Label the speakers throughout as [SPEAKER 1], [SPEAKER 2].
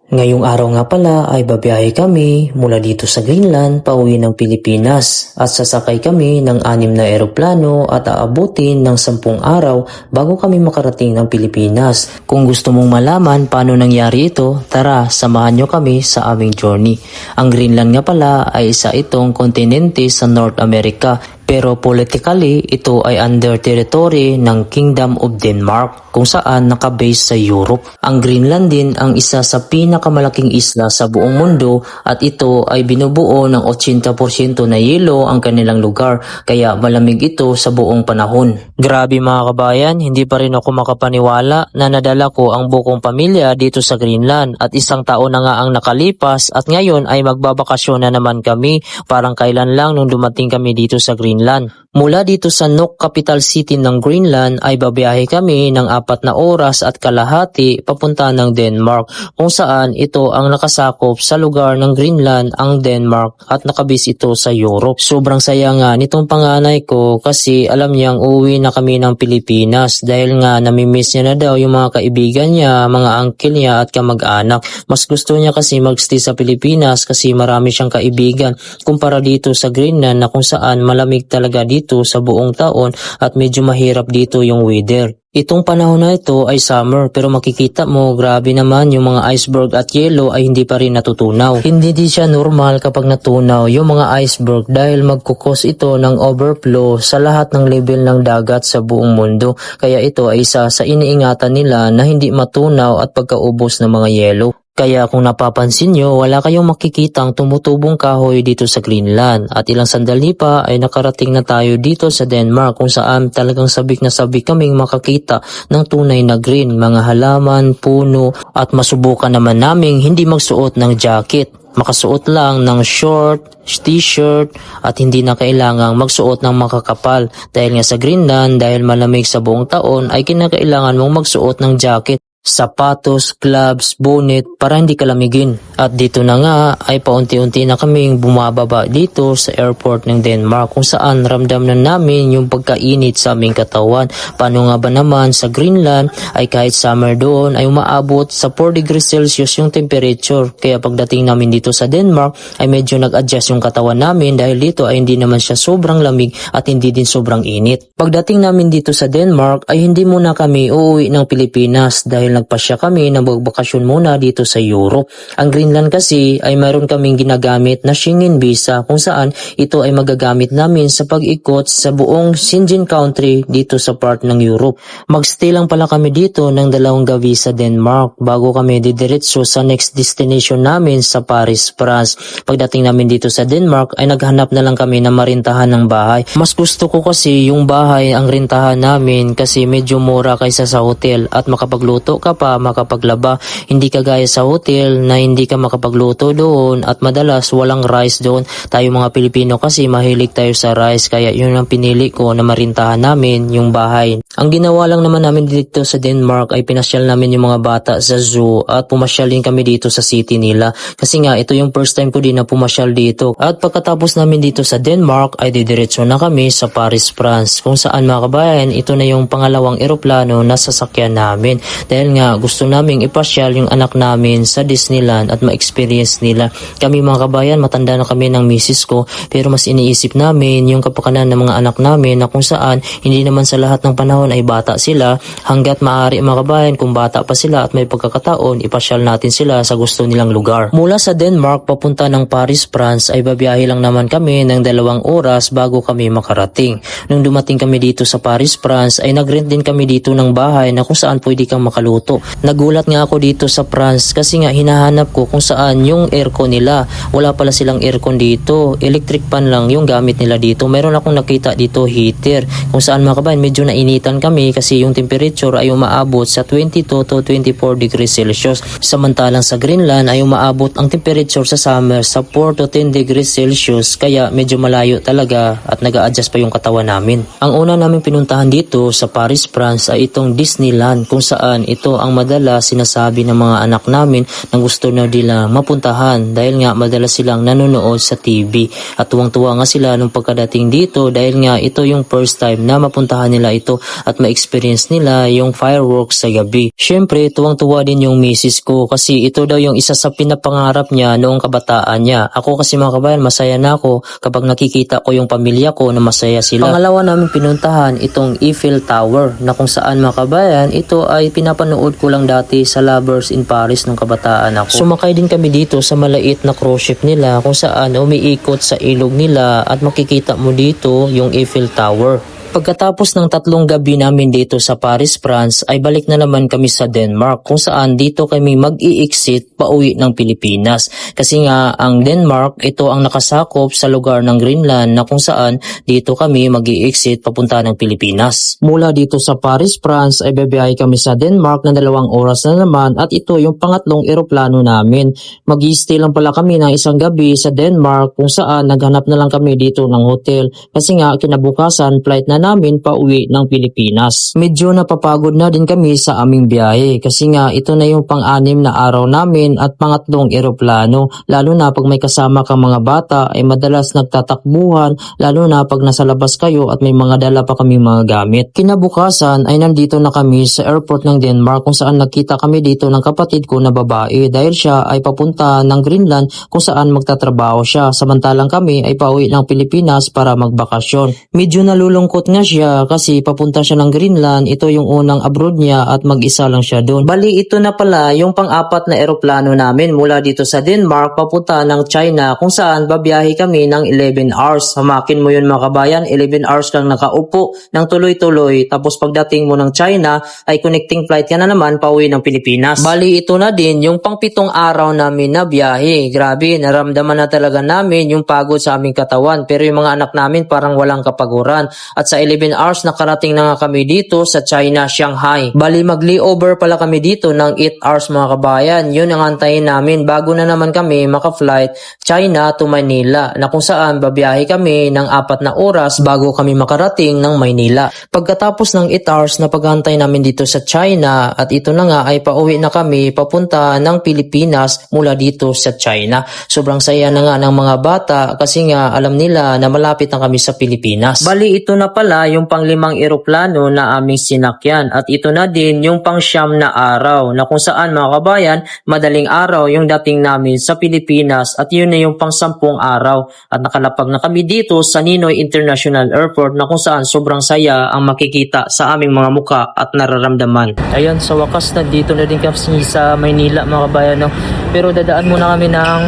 [SPEAKER 1] Ngayong araw nga pala ay babiyahe kami mula dito sa Greenland pauwi ng Pilipinas at sasakay kami ng 6 na eroplano at aabutin ng 10 araw bago kami makarating ng Pilipinas. Kung gusto mong malaman paano nangyari ito, tara samahan nyo kami sa aming journey. Ang Greenland nga pala ay isa itong kontinente sa North America. Pero politically, ito ay under territory ng Kingdom of Denmark kung saan nakabase sa Europe. Ang Greenland din ang isa sa pinakamalaking isla sa buong mundo at ito ay binubuo ng 80% na yelo ang kanilang lugar kaya malamig ito sa buong panahon. Grabe mga kabayan, hindi pa rin ako makapaniwala na nadala ko ang buong pamilya dito sa Greenland at isang taon na nga ang nakalipas at ngayon ay magbabakasyon na naman kami parang kailan lang nung dumating kami dito sa Greenland. Mula dito sa Nuuk, capital city ng Greenland ay babiyahe kami ng 4 na oras at kalahati papunta ng Denmark kung saan ito ang nakasakop sa lugar ng Greenland ang Denmark at nakabis ito sa Europe. Sobrang saya nga nitong panganay ko kasi alam niyang uuwi na kami ng Pilipinas dahil nga namimiss niya na daw yung mga kaibigan niya, mga uncle niya at kamag-anak. Mas gusto niya kasi magstay sa Pilipinas kasi marami siyang kaibigan kumpara dito sa Greenland na kung saan malamig talaga dito sa buong taon at medyo mahirap dito yung weather. Itong panahon na ito ay summer pero makikita mo grabe naman yung mga iceberg at yelo ay hindi pa rin natutunaw. Hindi din siya normal kapag natunaw yung mga iceberg dahil magkukos ito ng overflow sa lahat ng level ng dagat sa buong mundo. Kaya ito ay isa sa iniingatan nila na hindi matunaw at pagkaubos ng mga yelo. Kaya kung napapansin nyo, wala kayong makikitang tumutubong kahoy dito sa Greenland at ilang sandali pa ay nakarating na tayo dito sa Denmark kung saan talagang sabik na sabik kaming makakita ng tunay na green, mga halaman, puno at masubukan naman naming hindi magsuot ng jacket. Makasuot lang ng short, t-shirt at hindi na kailangang magsuot ng makakapal dahil nga sa Greenland dahil malamig sa buong taon ay kinakailangan mong magsuot ng jacket. Sapatos, gloves, bonnet para hindi kalamigin. At dito na nga ay paunti-unti na kaming bumababa dito sa airport ng Denmark kung saan ramdam na namin yung pagkainit sa aming katawan. Paano nga ba naman sa Greenland ay kahit summer doon ay umaabot sa 4 degrees Celsius yung temperature. Kaya pagdating namin dito sa Denmark ay medyo nag-adjust yung katawan namin dahil dito ay hindi naman siya sobrang lamig at hindi din sobrang init. Pagdating namin dito sa Denmark ay hindi muna kami uuwi ng Pilipinas dahil nagpasya kami na magbakasyon muna dito sa Europe. Ang Greenland kasi ay mayroon kaming ginagamit na Schengen visa kung saan ito ay magagamit namin sa pag-ikot sa buong Schengen country dito sa part ng Europe. Magstay lang pala kami dito ng 2 gabi sa Denmark bago kami didiretso sa next destination namin sa Paris, France. Pagdating namin dito sa Denmark ay naghanap na lang kami na marintahan ng bahay. Mas gusto ko kasi yung bahay ang rintahan namin kasi medyo mura kaysa sa hotel at makapagluto ka pa, makapaglaba. Hindi kagaya sa hotel na hindi ka makapagluto doon at madalas walang rice doon. Tayo mga Pilipino kasi mahilig tayo sa rice kaya yun ang pinili ko na marintahan namin yung bahay. Ang ginawa lang naman namin dito sa Denmark ay pinasyal namin yung mga bata sa zoo at pumasyal din kami dito sa city nila. Kasi nga ito yung first time ko din na pumasyal dito. At pagkatapos namin dito sa Denmark ay didiretso na kami sa Paris, France kung saan mga kabayan ito na yung pangalawang eroplano na sasakyan namin. Dahil nga gusto naming ipasyal yung anak namin sa Disneyland at ma-experience nila. Kami mga kabayan, matanda na kami ng misis ko pero mas iniisip namin yung kapakanan ng mga anak namin na kung saan hindi naman sa lahat ng panahon ay bata sila. Hanggat maaari mga kabayan, kung bata pa sila at may pagkakataon, ipasyal natin sila sa gusto nilang lugar. Mula sa Denmark papunta ng Paris, France ay babiyahe lang naman kami ng 2 oras bago kami makarating. Nung dumating kami dito sa Paris, France ay nagrent din kami dito ng bahay na kung saan pwede kang makaluto. Nagulat nga ako dito sa France kasi nga hinahanap ko kung saan yung aircon nila. Wala pala silang aircon dito. Electric fan lang yung gamit nila dito. Meron akong nakita dito heater. Kung saan mga kabayan medyo nainitan kami kasi yung temperature ay umaabot sa 22 to 24 degrees Celsius. Samantalang sa Greenland ay umaabot ang temperature sa summer sa 4 to 10 degrees Celsius kaya medyo malayo talaga at nag-a-adjust pa yung katawan namin. Ang una namin pinuntahan dito sa Paris, France ay itong Disneyland kung saan ito ito ang madalas sinasabi ng mga anak namin na gusto na nila mapuntahan dahil nga madalas silang nanonood sa TV. At tuwang-tuwa nga sila nung pagkadating dito dahil nga ito yung first time na mapuntahan nila ito at ma-experience nila yung fireworks sa gabi. Syempre, tuwang-tuwa din yung misis ko kasi ito daw yung isa sa pinapangarap niya noong kabataan niya. Ako kasi mga kabayan, masaya na ako kapag nakikita ko yung pamilya ko na masaya sila. Pangalawa namin pinuntahan itong Eiffel Tower na kung saan mga kabayan, ito ay pinapanood ko lang dati sa Lovers in Paris nung kabataan ako. Sumakay din kami dito sa malait na cruise ship nila kung saan umiikot sa ilog nila at makikita mo dito yung Eiffel Tower. Pagkatapos ng 3 gabi namin dito sa Paris, France, ay balik na naman kami sa Denmark kung saan dito kami mag-i-exit pauwi ng Pilipinas. Kasi nga ang Denmark, ito ang nakasakop sa lugar ng Greenland na kung saan dito kami mag-i-exit papunta ng Pilipinas. Mula dito sa Paris, France ay babiyahe kami sa Denmark na 2 oras na naman at ito yung pangatlong eroplano namin. Mag-i-stay lang pala kami ng 1 gabi sa Denmark kung saan naghanap na lang kami dito ng hotel kasi nga kinabukasan flight na namin pauwi ng Pilipinas. Medyo napapagod na din kami sa aming biyahe kasi nga ito na yung pang-6 na araw namin at pangatlong eroplano. Lalo na pag may kasama kang mga bata ay madalas nagtatakbuhan lalo na pag nasa labas kayo at may mga dala pa kami mga gamit. Kinabukasan ay nandito na kami sa airport ng Denmark kung saan nagkita kami dito ng kapatid ko na babae dahil siya ay papunta ng Greenland kung saan magtatrabaho siya samantalang kami ay pauwi ng Pilipinas para magbakasyon. Medyo nalulungkot nga siya kasi papunta siya ng Greenland, ito yung unang abroad niya at mag-isa lang siya doon. Bali ito na pala yung pang-4 na eroplano namin mula dito sa Denmark papunta ng China kung saan babiyahe kami ng 11 hours. Hamakin mo yun mga kabayan, 11 hours kang nakaupo ng tuloy-tuloy tapos pagdating mo ng China ay connecting flight ka na naman pauwi ng Pilipinas. Bali ito na din yung pang-7 araw namin na biyahe. Grabe, naramdaman na talaga namin yung pagod sa aming katawan pero yung mga anak namin parang walang kapaguran. At sa 11 hours nakarating na nga kami dito sa China, Shanghai. Bali mag-layover pala kami dito ng 8 hours mga kabayan. Yun ang antayin namin bago na naman kami maka-flight China to Manila na kung saan babiyahe kami ng 4 na oras bago kami makarating ng Maynila. Pagkatapos ng 8 hours na paghantay namin dito sa China at ito na nga ay pauwi na kami papunta ng Pilipinas mula dito sa China. Sobrang saya na nga ng mga bata kasi nga alam nila na malapit na kami sa Pilipinas. Bali ito na pala yung pang-5 eroplano na aming sinakyan at ito na din yung pang-9 na araw na kung saan mga kabayan madaling araw yung dating namin sa Pilipinas at yun na yung pang-10 araw at nakalapag na kami dito sa Ninoy International Airport na kung saan sobrang saya ang makikita sa aming mga muka at nararamdaman. Ayan, sa wakas na dito na din kami sa Maynila mga kabayan, no? Pero dadaan muna kami ng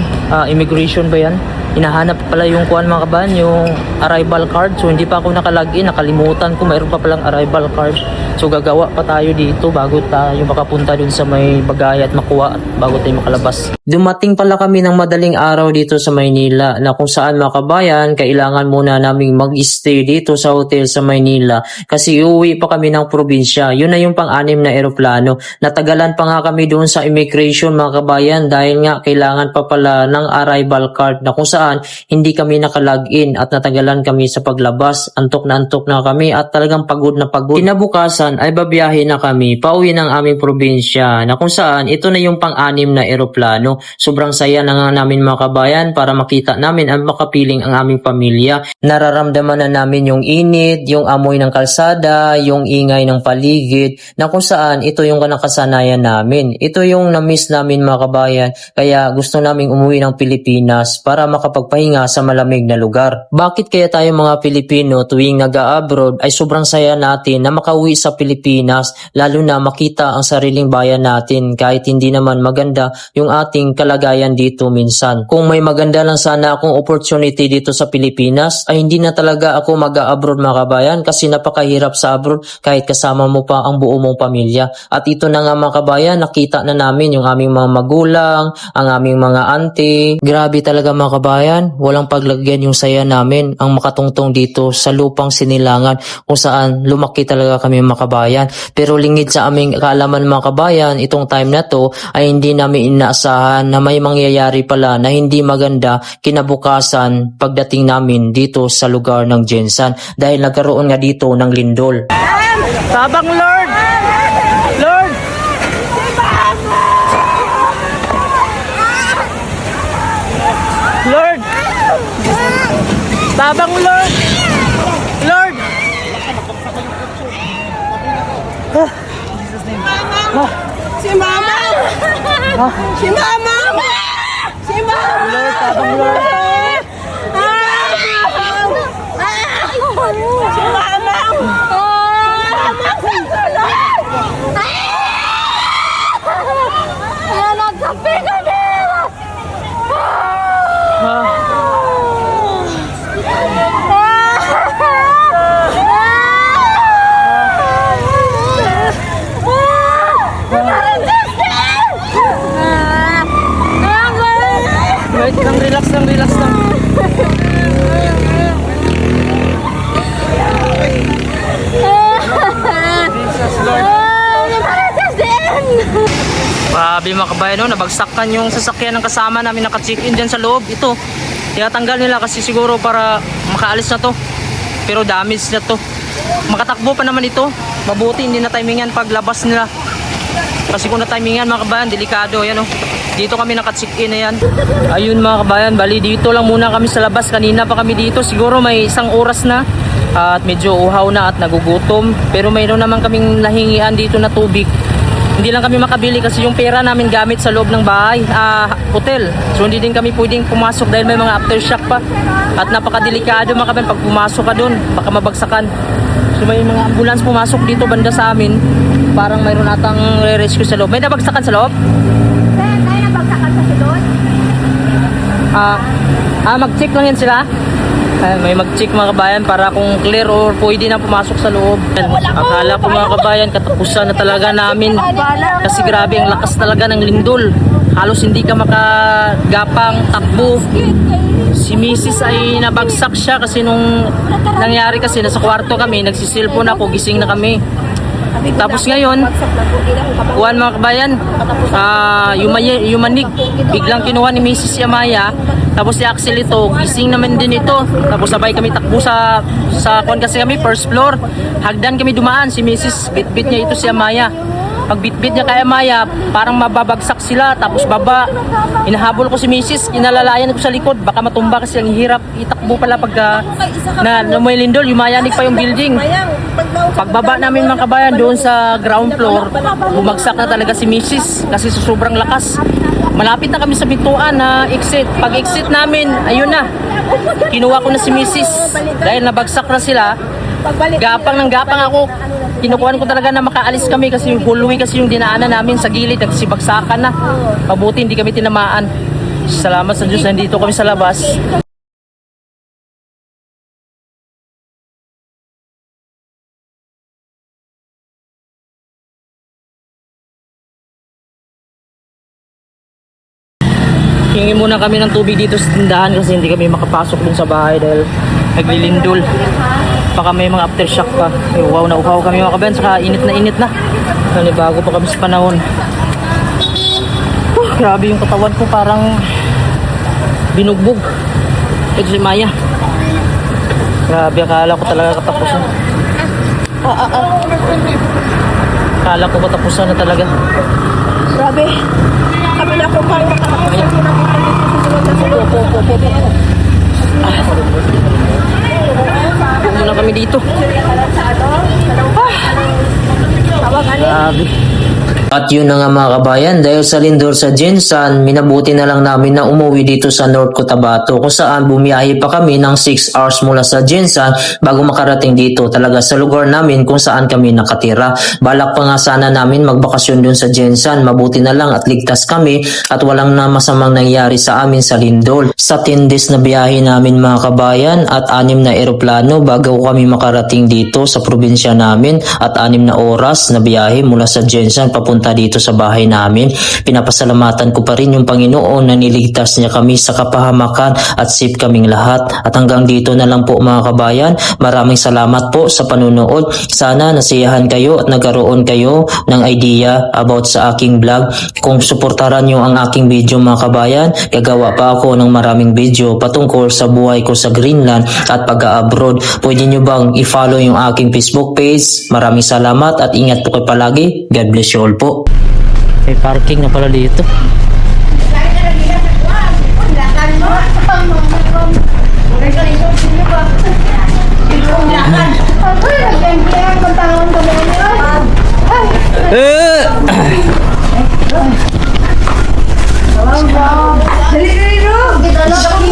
[SPEAKER 1] immigration ba yan? Hinahanap pala yung kuan mga kabayan, yung arrival card. So hindi pa ako nakalagin, nakalimutan ko mayroon pa palang arrival card. So gagawa pa tayo dito bago tayo makapunta dun sa may bagay at makuha at bago tayo makalabas. Dumating pala kami ng madaling araw dito sa Maynila na kung saan mga kabayan, kailangan muna naming mag-stay dito sa hotel sa Maynila kasi uuwi pa kami ng probinsya. Yun na yung pang-6 na eroplano. Natagalan pa nga kami doon sa immigration mga kabayan dahil nga kailangan pa pala ng arrival card na kung saan hindi kami nakalagin at natagalan kami sa paglabas. Antok na kami at talagang pagod na pagod. Kinabukasan ay babiyahe na kami pauwi ng aming probinsya na kung saan ito na yung pang-6 na eroplano. Sobrang saya na nga namin mga kabayan para makita namin at makapiling ang aming pamilya. Nararamdaman na namin yung init, yung amoy ng kalsada, yung ingay ng paligid na kung saan ito yung nakasanayan namin. Ito yung na-miss namin mga kabayan kaya gusto namin umuwi ng Pilipinas para makapagpahinga sa malamig na lugar. Bakit kaya tayo mga Pilipino tuwing nag-a-abroad ay sobrang saya natin na makauwi sa Pilipinas lalo na makita ang sariling bayan natin kahit hindi naman maganda yung ating kalagayan dito minsan. Kung may maganda lang sana akong opportunity dito sa Pilipinas ay hindi na talaga ako mag-a-abroad mga kabayan kasi napakahirap sa abroad kahit kasama mo pa ang buo mong pamilya. At ito na nga mga kabayan, nakita na namin yung aming mga magulang, ang aming mga auntie. Grabe talaga mga kabayan, walang paglagyan yung saya namin ang makatungtong dito sa lupang sinilangan kung saan lumaki talaga kami mga kabayan. Pero lingid sa aming kaalaman mga kabayan, itong time na to ay hindi namin inaasahan na may mangyayari pala na hindi maganda kinabukasan pagdating namin dito sa lugar ng Jensan dahil nagkaroon nga dito ng lindol.
[SPEAKER 2] Tabang Lord! Lord!
[SPEAKER 1] Tabang Lord! Lord!
[SPEAKER 2] Si Mama! Si Mama! Si Mama!
[SPEAKER 1] Lord, tabang Lord!
[SPEAKER 2] Si Mama! Nagkape kami!
[SPEAKER 1] Wait lang, relax lang, relax lang. Jesus Lord. Grabe mga kabayan, no? Nabagsakan yung sasakyan ng kasama namin, naka-check-in dyan sa loob. Ito, tinatanggal nila kasi siguro para makaalis na to. Pero damage na to. Makatakbo pa naman ito. Mabuti hindi na timingan paglabas nila. Kasi kung na-timingan mga kabayan, delikado. Ayan, oh. Dito kami naka-check-in na yan. Ayun mga kabayan, bali dito lang muna kami sa labas. Kanina pa kami dito, siguro may 1 oras na. At medyo uhaw na at nagugutom. Pero mayroon naman kaming nahingian dito na tubig. Hindi lang kami makabili kasi yung pera namin gamit sa loob ng bahay, hotel. So hindi din kami pwedeng pumasok dahil may mga aftershock pa. At napakadelikado mga kabayan, pag pumasok ka dun, baka mabagsakan. So may mga ambulance pumasok dito banda sa amin. Parang mayroon atang re-rescue sa loob. May nabagsakan sa loob?
[SPEAKER 2] Kaya nabagsakan sa silod?
[SPEAKER 1] Mag-check lang yan sila. May mag-check mga kabayan para kung clear or pwede na pumasok sa loob. Akala ko mga kabayan, katapusan na talaga namin. Kasi grabe ang lakas talaga ng lindol. Halos hindi ka makagapang takbo. Si Mrs. ay nabagsak siya kasi nung nangyari kasi nasa kwarto kami, nagsisilpon ako, gising na kami. Tapos ngayon, kuhan mga kabayan, yumanig. Biglang kinuha ni Mrs. Yamaya. Tapos si Axel ito, gising naman din ito. Tapos sabay kami takbo sa kuhan kasi kami, first floor. Hagdan kami dumaan, si Mrs. Bitbit niya ito si Yamaya. Pag bitbit niya kay Amaya, parang mababagsak sila. Tapos baba, inahabol ko si Mrs. Inalalayan ko sa likod. Baka matumba kasi ang hirap itakbo pala pagka na may lindol. Yumayanig pa yung building. Pagbaba namin mga kabayan doon sa ground floor, bumagsak na talaga si Mrs. kasi sa sobrang lakas. Malapit na kami sa bituan na exit. Pag exit namin, ayun na. Kinuha ko na si Mrs. dahil nabagsak na sila. Gapang ng gapang ako. Kinukuhan ko talaga na makaalis kami kasi yung hallway kasi yung dinaanan namin sa gilid. Nagsibagsakan na. Mabuti hindi kami tinamaan. Salamat sa Diyos, nandito kami sa labas. Hingi muna kami ng tubig dito sa tindahan kasi hindi kami makapasok dun sa bahay dahil naglilindol. Baka may mga aftershock pa. Wow na uhaw kami mga kabayan, saka init na. Bago pa kami sa panahon. Grabe yung katawan ko, parang binugbog. Ito si Maya. Grabe, akala ko talaga katapusan. Akala ko katapusan na talaga.
[SPEAKER 2] Grabe. Kami na po parang
[SPEAKER 1] muna kami dito. Grabe. At yun na nga mga kabayan, dahil sa lindol sa Jinsan, minabuti na lang namin na umuwi dito sa North Cotabato kung saan bumiyahe pa kami ng 6 hours mula sa Jinsan bago makarating dito talaga sa lugar namin kung saan kami nakatira. Balak pa nga sana namin magbakasyon dun sa Jinsan, mabuti na lang at ligtas kami at walang na masamang nangyari sa amin sa lindol. Sa 10 days na biyahe namin mga kabayan at 6 na eroplano bago kami makarating dito sa probinsya namin at 6 na oras na biyahe mula sa Jinsan papunta dito sa bahay namin. Pinapasalamatan ko pa rin yung Panginoon na niligtas niya kami sa kapahamakan at safe kaming lahat. At hanggang dito na lang po mga kabayan. Maraming salamat po sa panunood. Sana nasiyahan kayo at nagkaroon kayo ng idea about sa aking vlog. Kung suportaran nyo ang aking video mga kabayan, gagawa pa ako ng maraming video patungkol sa buhay ko sa Greenland at pag-abroad. Pwede nyo bang i-follow yung aking Facebook page? Maraming salamat at ingat po kayo palagi. God bless you all po. May parking na pala dito.
[SPEAKER 2] Ay,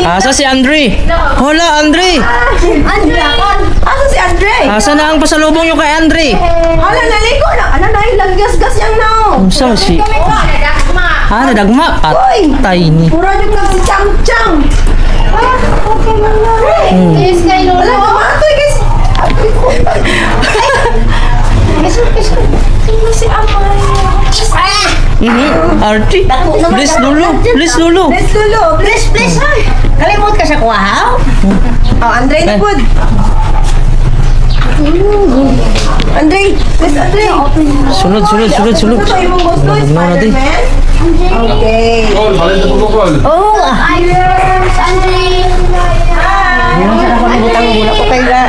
[SPEAKER 1] Asa si Andre? Hola, Andre!
[SPEAKER 2] Andre! Asa si Andre?
[SPEAKER 1] Asa na ang pasalubong nyo kay Andre?
[SPEAKER 2] Hala, naligo na. Ano na ilang gas-gas yang now?
[SPEAKER 1] Unsa si... nadagma. Patay ni.
[SPEAKER 2] Pura yung lang si Chang-Chang. Okay lang na.
[SPEAKER 3] Yes, kay Lolo.
[SPEAKER 2] Wala, kamatoy guys. Sino si Amay?
[SPEAKER 1] Archie. Please, Lulu. Please, Lulu.
[SPEAKER 2] Let's Lulu.
[SPEAKER 3] Please. Kalimut ka sa kuwahaw.
[SPEAKER 2] Oh, Andre na po. Andre, let's Andre.
[SPEAKER 1] Sunod.
[SPEAKER 2] Ano ba yung gusto? Spider-Man? Okay.
[SPEAKER 3] Oh, ayos, Andre.
[SPEAKER 2] Butang-bula ko kayo na.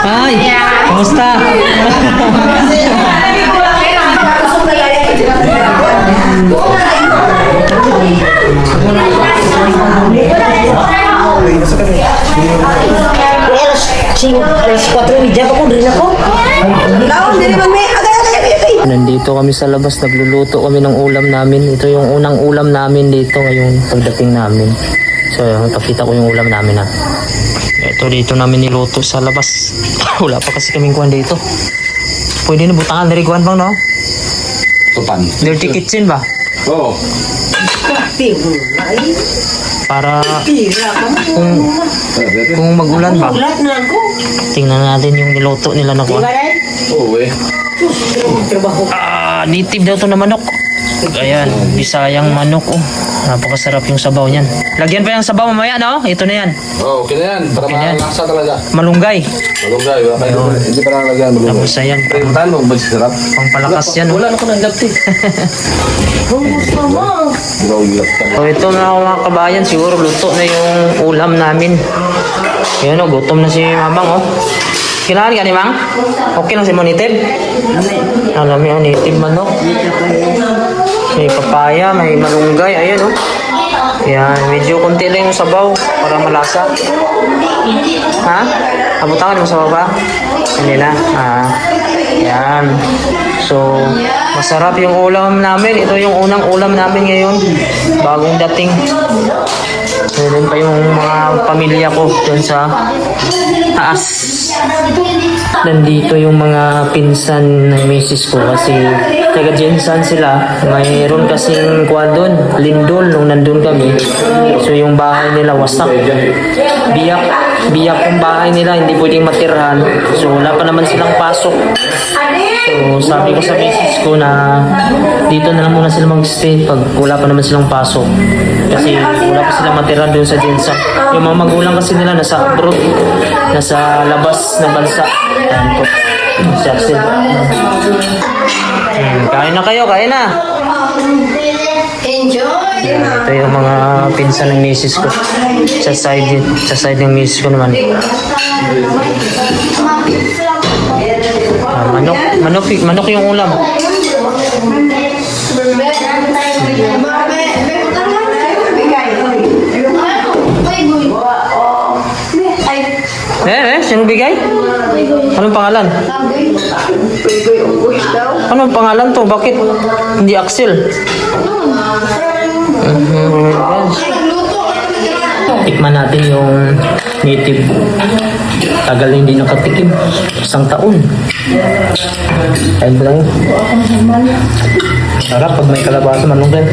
[SPEAKER 1] Ay, kumusta?
[SPEAKER 3] Alas 4 media pa ko, rin ako.
[SPEAKER 2] Laon, dili man may. Agay.
[SPEAKER 1] Nandito kami sa labas, nagluluto kami ng ulam namin. Ito yung unang ulam namin dito ngayong pagdating namin. So, pakita ko yung ulam namin ha. Ito dito namin niluto sa labas. Wala pa kasi kaming kuhan dito. Pwede na butangan na rin kuhan bang no?
[SPEAKER 4] Tupan.
[SPEAKER 1] Dirty kitchen ba?
[SPEAKER 4] Oo.
[SPEAKER 1] Para kung magulan ba? Tingnan natin yung niluto nila na kuhan.
[SPEAKER 4] Oo eh.
[SPEAKER 1] Native daw to na manok. Ayan, bisayang manok oh. Napakasarap yung sabaw niyan. Lagyan pa yung sabaw mamaya no? Ito na yan.
[SPEAKER 4] Oo, okay na yan. Para
[SPEAKER 1] Okay na yan.
[SPEAKER 4] malasa talaga.
[SPEAKER 1] Malunggay.
[SPEAKER 4] Malunggay. Wala kayo. Hindi pa nalagyan malunggay.
[SPEAKER 1] Tapos ayan,
[SPEAKER 4] Pagkataan mo, masarap.
[SPEAKER 1] pangpalakas yan.
[SPEAKER 4] Wala na ko ng gapti.
[SPEAKER 1] So ito na mga kabayan, siguro luto na yung ulam namin. Ayan o, gutom na si Mamang oh. Kailangan ka ni Mang? Okay lang si Monitib? Alam mo, native manok. May papaya, may malunggay, ayan oh. Yan, medyo konti lang yung sabaw para malasa. Ha? Abutangan mo sa baba? Hindi na. Yan. So, masarap yung ulam namin. Ito yung unang ulam namin ngayon. Bagong dating. Meron pa yung mga pamilya ko dun sa taas. Nandito yung mga pinsan ng misis ko kasi taga Jensan sila. Mayroon kasing kuwan doon, lindol nung nandun kami. So yung bahay nila wasak. Biyak yung bahay nila, hindi pwedeng matirhan. So wala pa naman silang pasok. So sabi ko sa misis ko na dito na lang muna sila mag-stay pag wala pa naman silang pasok. Kasi wala pa silang matirhan doon sa Jensan. Yung mga magulang kasi nila nasa abroad, nasa labas ng bansa. Ayan po. Si Axel. Kain na kayo, kain na.
[SPEAKER 3] Enjoy!
[SPEAKER 1] Ito yung mga pinsan ng misis ko. Sa side ng misis ko naman. Manok yung ulam. Sino bigay? Anong pangalan? Anong pangalan to? Bakit hindi Axel? Tikman natin yung native. Tagal hindi nakatikim. 1 taon. Ayun lang. Sarap pag may kalabasa manunggan.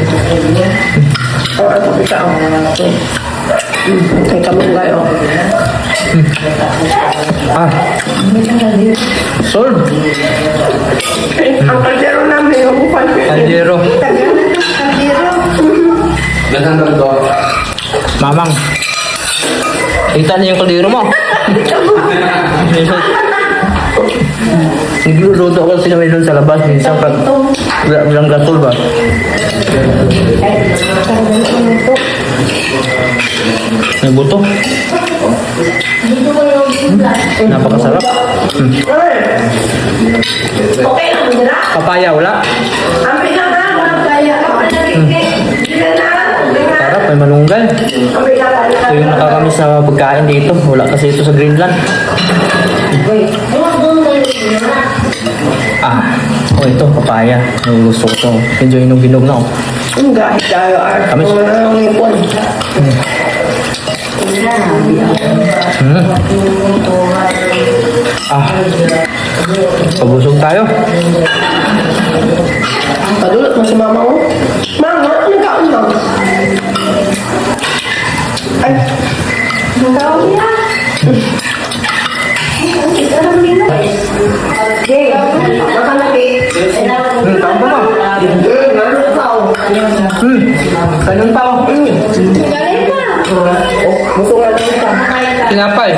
[SPEAKER 2] May kamunggay oh.
[SPEAKER 1] Sold.
[SPEAKER 2] Ang kaldero namin yung buwan.
[SPEAKER 1] Kaldero.
[SPEAKER 4] Ganhan lang ito.
[SPEAKER 1] Mamang. Kita niyo yung kaldero mo. Nagluluto ko sila may doon sa labas. Minsan pag bilang gasol ba? May buto. Napakasarap.
[SPEAKER 2] Okay lang, dira.
[SPEAKER 1] Papaya, wala?
[SPEAKER 2] Ang pinaka, kaya.
[SPEAKER 1] pagkain dito. Wala kasi ito sa Greenland. Oh ito, papaya. Yung gusto ko to. Medyo hinog-hinog na oh.
[SPEAKER 2] Ang gahit tayo.
[SPEAKER 1] Kami.
[SPEAKER 2] Ang ipon.
[SPEAKER 1] Pabusog tayo.
[SPEAKER 2] Padulot mo si mama mo. Mama, nagkaon lang. Ay. Nagkaon niya. Okay. Makalaki.
[SPEAKER 1] Kaon pa ba? Kanon pa oh.
[SPEAKER 2] Galing pa. Gusto nga lang pa.
[SPEAKER 1] Tinapay.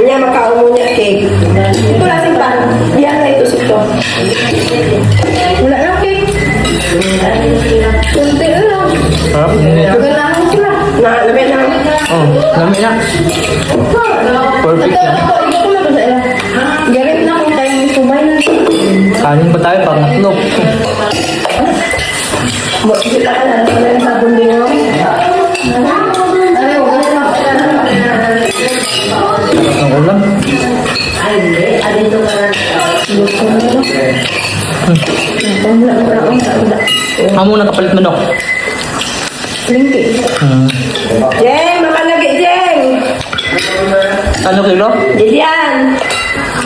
[SPEAKER 2] Niya makaon mo niya cake. Ito lasing pa. Diyan na ito sito. Wala na cake. Kunti na lang.
[SPEAKER 1] Harap.
[SPEAKER 2] Ganahan sila. Labi na.
[SPEAKER 1] Oh, lami na. Perfect na.
[SPEAKER 2] Ito na ba sa ila? Galit na kung tayo may sumay na.
[SPEAKER 1] Kanin pa tayo pag natlog.
[SPEAKER 2] Kita ka na. Wala yung sabon din mo. Ay, wala na.
[SPEAKER 1] Ang ulam. Amo na kapalit manok.
[SPEAKER 2] Lingki. Jeng, makalagi, Jeng.
[SPEAKER 1] Ano kilo?
[SPEAKER 2] Diyan.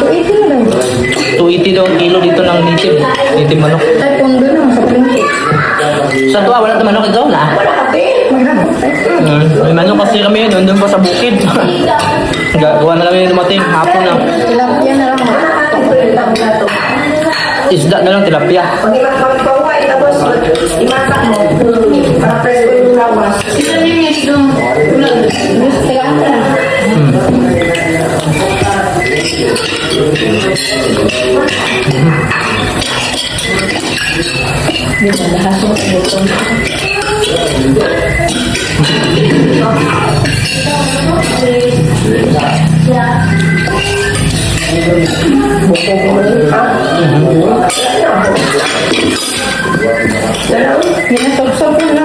[SPEAKER 2] So, ito na lang.
[SPEAKER 1] 280 daw ang kilo dito ng native. Native manok.
[SPEAKER 2] Ay, pondo na. Sa lingki.
[SPEAKER 1] Sa tuwa, wala na manok ito na.
[SPEAKER 2] Wala ka, te. Maghanap.
[SPEAKER 1] May manok kasi kami yun, nandun pa sa bukid. Gawa na kami dumating, hapon na.
[SPEAKER 2] Tilapia na lang.
[SPEAKER 1] Isda na lang, tilapia.
[SPEAKER 2] Pag ipagpaway, tapos imasak mo. Para presko yung lawas. Ito na yung ito. Gusto ka na. Pinasok-sok na.